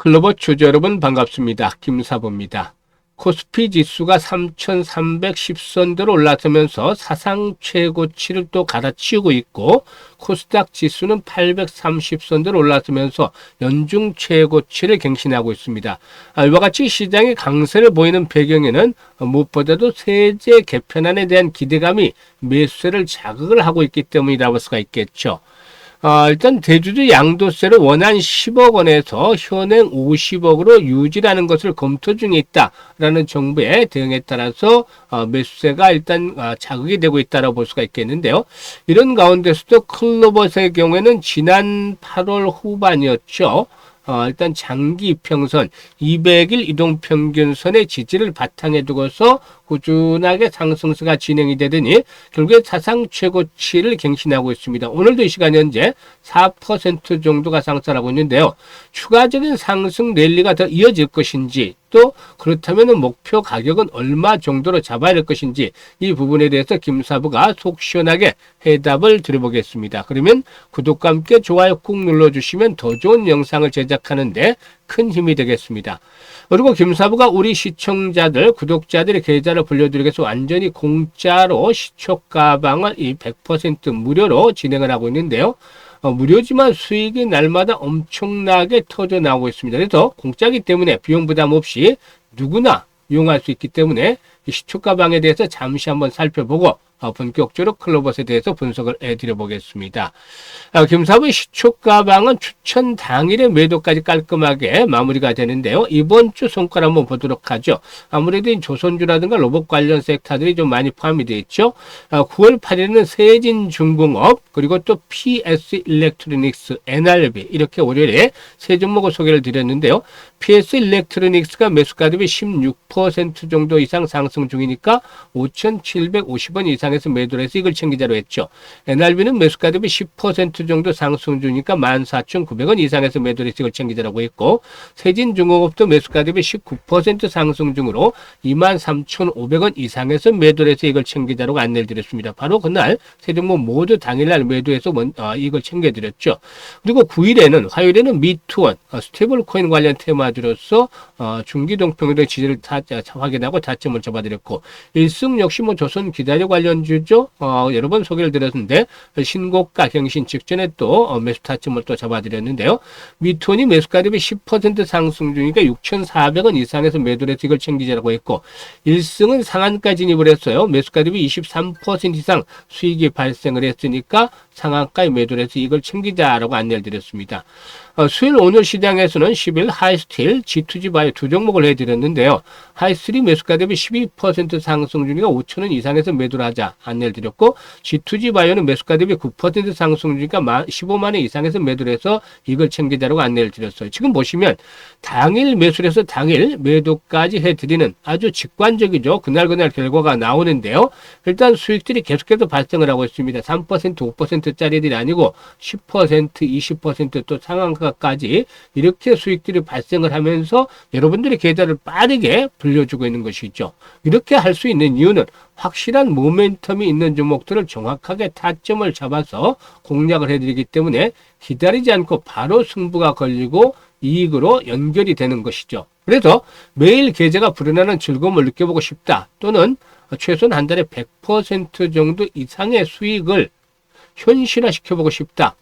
글로벌 주주 여러분 반갑습니다. 김사부입니다. 코스피 지수가 3,310선대로 올라서면서 사상 최고치를 또 갈아치우고 있고, 코스닥 지수는 830선대로 올라서면서 연중 최고치를 갱신하고 있습니다. 이와 같이 시장의 강세를 보이는 배경에는 무엇보다도 세제 개편안에 대한 기대감이 매수세를 자극을 하고 있기 때문이라고 할 수가 있겠죠. 일단 대주주 양도세를 원한 10억 원에서 현행 50억으로 유지하는 것을 검토 중에 있다라는 정부의 대응에 따라서 매수세가 일단 자극이 되고 있다고 볼 수가 있겠는데요. 이런 가운데서도 클로버스의 경우에는 지난 8월 후반이었죠. 일단 장기 이평선 200일 이동평균선의 지지를 바탕에 두고서 꾸준하게 상승세가 진행이 되더니 결국에 사상 최고치를 갱신하고 있습니다. 오늘도 이 시간 현재 4% 정도가 상승하고 있는데요. 추가적인 상승 랠리가 더 이어질 것인지, 또 그렇다면 목표 가격은 얼마 정도로 잡아야 될 것인지, 이 부분에 대해서 김사부가 속 시원하게 해답을 드려보겠습니다. 그러면 구독과 함께 좋아요 꾹 눌러주시면 더 좋은 영상을 제작하는데 큰 힘이 되겠습니다. 그리고 김사부가 우리 시청자들, 구독자들의 계좌를 불려드리기 위해서 완전히 공짜로 시초가방을 100% 무료로 진행을 하고 있는데요. 무료지만 수익이 날마다 엄청나게 터져 나오고 있습니다. 그래서 공짜이기 때문에 비용 부담 없이 누구나 이용할 수 있기 때문에 이 시초가방에 대해서 잠시 한번 살펴보고 본격적으로 클로버스에 대해서 분석을 해드려 보겠습니다. 김사부의 시초가방은 추천 당일의 매도까지 깔끔하게 마무리가 되는데요. 이번 주 성과를 한번 보도록 하죠. 아무래도 조선주라든가 로봇 관련 섹터들이 좀 많이 포함이 되어 있죠. 9월 8일에는 세진중공업, 그리고 또 PS 일렉트로닉스, NRB, 이렇게 월요일에 세 종목을 소개를 드렸는데요. PS 일렉트로닉스가 매수가 대비 16% 정도 이상 상승 중이니까 5,750원 이상에서 매도를 해서 이걸 챙기자로 했죠. NRB는 매수가 대비 10% 정도 상승 중이니까 14,900원 이상에서 매도를 해서 이걸 챙기자라고 했고, 세진중공업도 매수가 대비 19% 상승 중으로 23,500원 이상에서 매도를 해서 이걸 챙기자라고 안내를 드렸습니다. 바로 그날 세 종목 모두 당일날 매도해서 이걸 챙겨드렸죠. 그리고 9일에는, 화요일에는 미투원, 스테이블 코인 관련 테마주로서 중기동평균의 지지를 확인하고 타점을 잡아드렸고, 1승 역시 조선 기다려 관련주죠. 여러 번 소개를 드렸는데 신고가 경신 직전에 또 매수 타점을 또 잡아드렸는데요. 미투원이 매수가 대비 10% 상승 중이니까 6,400원 이상에서 매도를 해서 이걸 챙기자라고 했고, 1승은 상한가 진입을 했어요. 매수가 대비 23% 이상 수익이 발생을 했으니까 상한가에 매도를 해서 이걸 챙기자라고 안내를 드렸습니다. 수요일 오늘 시장에서는 10일 하이스틸, G2G 바이오 두 종목을 해드렸는데요. 하이스틸이 매수가 대비 12% 상승 중이니까 5,000원 이상에서 매도를 하자 안내를 드렸고, G2G 바이오는 매수가 대비 9% 상승 중이니까 15만원 이상에서 매도를 해서 이걸 챙기자라고 안내를 드렸어요. 지금 보시면 당일 매수를 해서 당일 매도까지 해드리는 아주 직관적이죠. 그날 결과가 나오는데요. 일단 수익들이 계속해서 발생을 하고 있습니다. 3%, 5%짜리들이 아니고 10%, 20% 또 상한가까지 이렇게 수익들이 발생을 하면서 여러분들의 계좌를 빠르게 불려주고 있는 것이죠. 이렇게 할 수 있는 이유는 확실한 모멘텀이 있는 종목들을 정확하게 타점을 잡아서 공략을 해드리기 때문에 기다리지 않고 바로 승부가 걸리고 이익으로 연결이 되는 것이죠. 그래서 매일 계좌가 불어나는 즐거움을 느껴보고 싶다, 또는 최소한 한 달에 100% 정도 이상의 수익을 현실화시켜보고 싶다,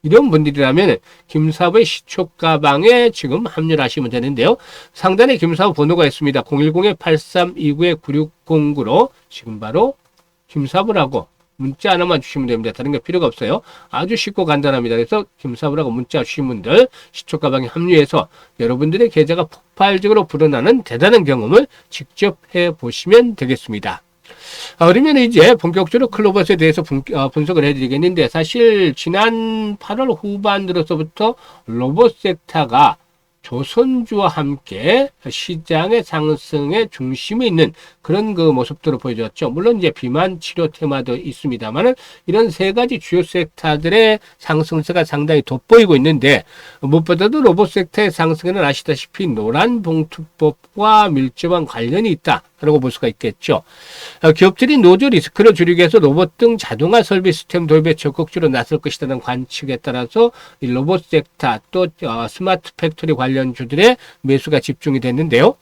이런 분들이라면 김사부의 시초가방에 지금 합류를 하시면 되는데요. 상단에 김사부 번호가 있습니다. 010-8329-9609로 지금 바로 김사부라고 문자 하나만 주시면 됩니다. 다른 게 필요가 없어요. 아주 쉽고 간단합니다. 그래서 김사부라고 문자 주신 분들 시초가방에 합류해서 여러분들의 계좌가 폭발적으로 불어나는 대단한 경험을 직접 해보시면 되겠습니다. 그러면 이제 본격적으로 클로버스에 대해서 분석을 해드리겠는데, 사실 지난 8월 후반 들어서부터 로봇 섹터가 조선주와 함께 시장의 상승의 중심에 있는 그런 그 모습들을 보여줬죠. 물론 이제 비만 치료 테마도 있습니다만은 이런 세 가지 주요 섹터들의 상승세가 상당히 돋보이고 있는데, 무엇보다도 로봇 섹터의 상승에는 아시다시피 노란 봉투법과 밀접한 관련이 있다 라고 볼 수가 있겠죠. 기업들이 노조 리스크를 줄이기 위해서 로봇 등 자동화 설비 시스템 도입에 적극적으로 나설 것이라는 관측에 따라서 이 로봇 섹터 또 스마트 팩토리 관련주들의 매수가 집중이 됐는데요.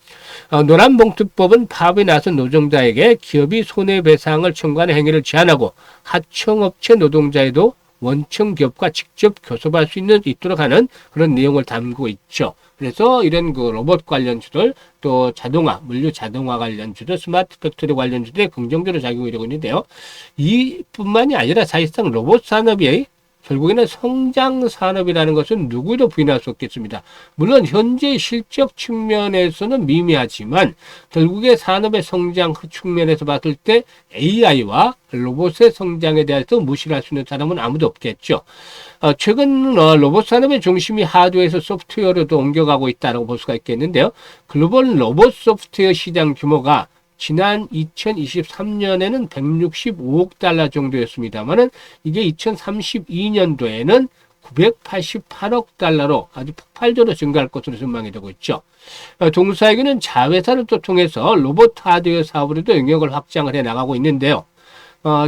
노란봉투법은 파업에 나선 노동자에게 기업이 손해배상을 청구하는 행위를 제한하고 하청업체 노동자에도 원청 기업과 직접 교섭할 수 있도록 하는 그런 내용을 담고 있죠. 그래서 이런 그 로봇 관련주들 또 자동화, 물류 자동화 관련주들, 스마트 팩토리 관련주들에 긍정적으로 작용이 되고 있는데요. 이뿐만이 아니라 사실상 로봇 산업이 결국에는 성장 산업이라는 것은 누구도 부인할 수 없겠습니다. 물론 현재 실적 측면에서는 미미하지만 결국에 산업의 성장 측면에서 봤을 때 AI와 로봇의 성장에 대해서 무시를 할 수 있는 사람은 아무도 없겠죠. 최근 로봇 산업의 중심이 하드웨어에서 소프트웨어로도 옮겨가고 있다고 볼 수가 있겠는데요. 글로벌 로봇 소프트웨어 시장 규모가 지난 2023년에는 165억 달러 정도였습니다만은 이게 2032년도에는 988억 달러로 아주 폭발적으로 증가할 것으로 전망이 되고 있죠. 동사에게는 자회사를 또 통해서 로봇 하드웨어 사업으로도 영역을 확장을 해 나가고 있는데요.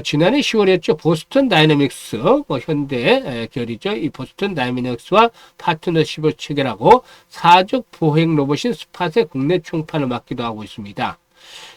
지난해 10월이었죠. 보스턴 다이내믹스, 현대 결이죠. 이 보스턴 다이내믹스와 파트너십을 체결하고 사적 보행 로봇인 스팟의 국내 총판을 맡기도 하고 있습니다.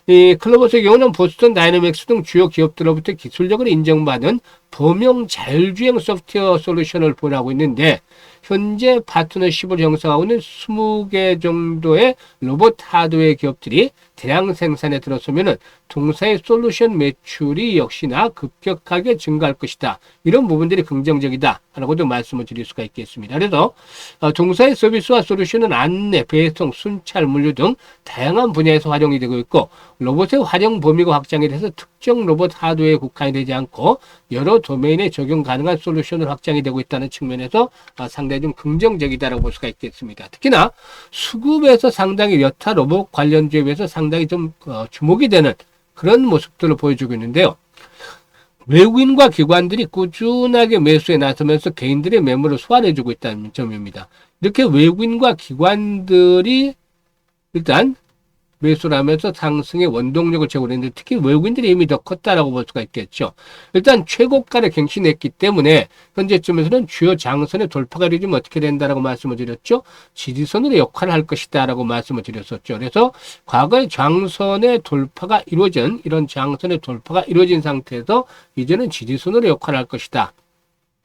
이 클로버스의 경우는 보스턴 다이내믹스 등 주요 기업들로부터 기술력을 인정받은 범용 자율주행 소프트웨어 솔루션을 보유하고 있는데 현재 파트너십을 형성하고 있는 20개 정도의 로봇 하드웨어 기업들이 대량 생산에 들어서면은 동사의 솔루션 매출이 역시나 급격하게 증가할 것이다. 이런 부분들이 긍정적이다. 라고도 말씀을 드릴 수가 있겠습니다. 그래서 동사의 서비스와 솔루션은 안내, 배송, 순찰, 물류 등 다양한 분야에서 활용이 되고 있고 로봇의 활용 범위가 확장이 돼서 특정 로봇 하드웨어에 국한이 되지 않고 여러 도메인에 적용 가능한 솔루션을 확장이 되고 있다는 측면에서 상당히 좀 긍정적이다라고 볼 수가 있겠습니다. 특히나 수급에서 상당히 여타 로봇 관련주에 비해서 상당히 좀 주목이 되는 그런 모습들을 보여주고 있는데요. 외국인과 기관들이 꾸준하게 매수에 나서면서 개인들의 매물을 소환해주고 있다는 점입니다. 이렇게 외국인과 기관들이 일단 매수를 하면서 상승의 원동력을 제공했는데 특히 외국인들의 힘이 더 컸다라고 볼 수가 있겠죠. 일단 최고가를 갱신했기 때문에 현재쯤에서는 주요 장선의 돌파가 이루어지면 어떻게 된다라고 말씀을 드렸죠. 지지선으로 역할을 할 것이다라고 말씀을 드렸었죠. 그래서 과거의 장선의 돌파가 이루어진 이런 장선의 돌파가 이루어진 상태에서 이제는 지지선으로 역할을 할 것이다.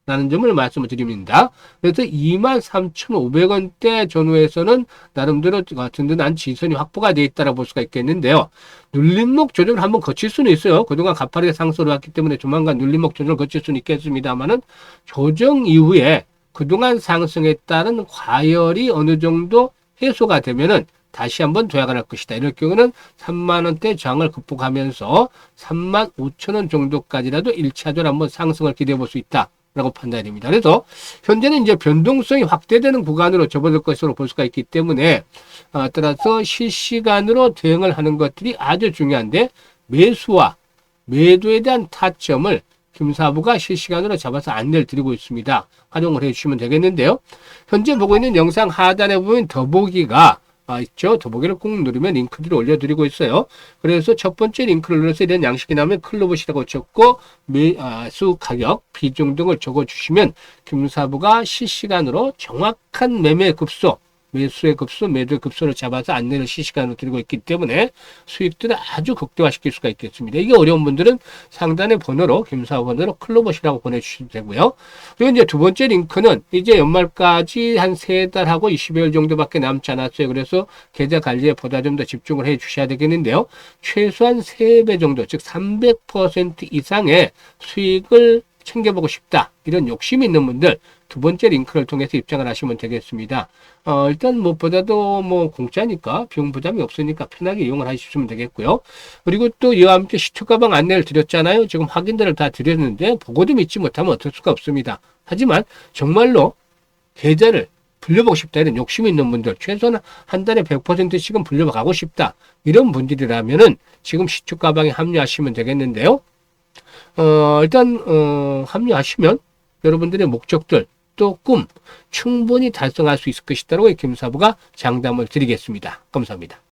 라는 점을 말씀을 드립니다. 그래서 23,500원대 전후에서는 나름대로 든든한 지선이 확보가 되어 있다고 볼 수가 있겠는데요. 눌림목 조정을 한번 거칠 수는 있어요. 그동안 가파르게 상승을 했기 때문에 조만간 눌림목 조정을 거칠 수는 있겠습니다만은 조정 이후에 그동안 상승에 따른 과열이 어느 정도 해소가 되면은 다시 한번 도약을 할 것이다. 이럴 경우는 3만원대 저항을 극복하면서 35,000원 정도까지라도 1차적으로 한번 상승을 기대해 볼 수 있다. 라고 판단이 됩니다. 그래서 현재는 이제 변동성이 확대되는 구간으로 접어들 것으로 볼 수가 있기 때문에 따라서 실시간으로 대응을 하는 것들이 아주 중요한데 매수와 매도에 대한 타점을 김사부가 실시간으로 잡아서 안내를 드리고 있습니다. 활용을 해주시면 되겠는데요. 현재 보고 있는 영상 하단에 보면 더보기가 있죠. 더보기를 꾹 누르면 링크들을 올려드리고 있어요. 그래서 첫 번째 링크를 눌러서 이런 양식이 나오면 클로봇이라고 적고 매수 가격, 비중 등을 적어주시면 김사부가 실시간으로 정확한 매매 급소, 매수의 급소, 매도의 급소를 잡아서 안내를 실시간으로 드리고 있기 때문에 수익들을 아주 극대화시킬 수가 있겠습니다. 이게 어려운 분들은 상단의 번호로 김사부 번호로 클로봇이라고 보내주시면 되고요. 그리고 이제 두 번째 링크는 이제 연말까지 한 3달하고 20여일 정도밖에 남지 않았어요. 그래서 계좌 관리에 보다 좀 더 집중을 해 주셔야 되겠는데요. 최소한 3배 정도, 즉 300% 이상의 수익을 챙겨보고 싶다. 이런 욕심이 있는 분들 두 번째 링크를 통해서 입장을 하시면 되겠습니다. 일단 무엇보다도 공짜니까 비용 부담이 없으니까 편하게 이용을 하시면 되겠고요. 그리고 또 이와 함께 시초 가방 안내를 드렸잖아요. 지금 확인들을 다 드렸는데 보고도 믿지 못하면 어쩔 수가 없습니다. 하지만 정말로 계좌를 불려보고 싶다 이런 욕심이 있는 분들 최소한 한 달에 100%씩은 불려가고 싶다 이런 분들이라면은 지금 시초 가방에 합류하시면 되겠는데요. 일단 합류하시면 여러분들의 목적들 또 꿈 충분히 달성할 수 있을 것이다라고 김사부가 장담을 드리겠습니다. 감사합니다.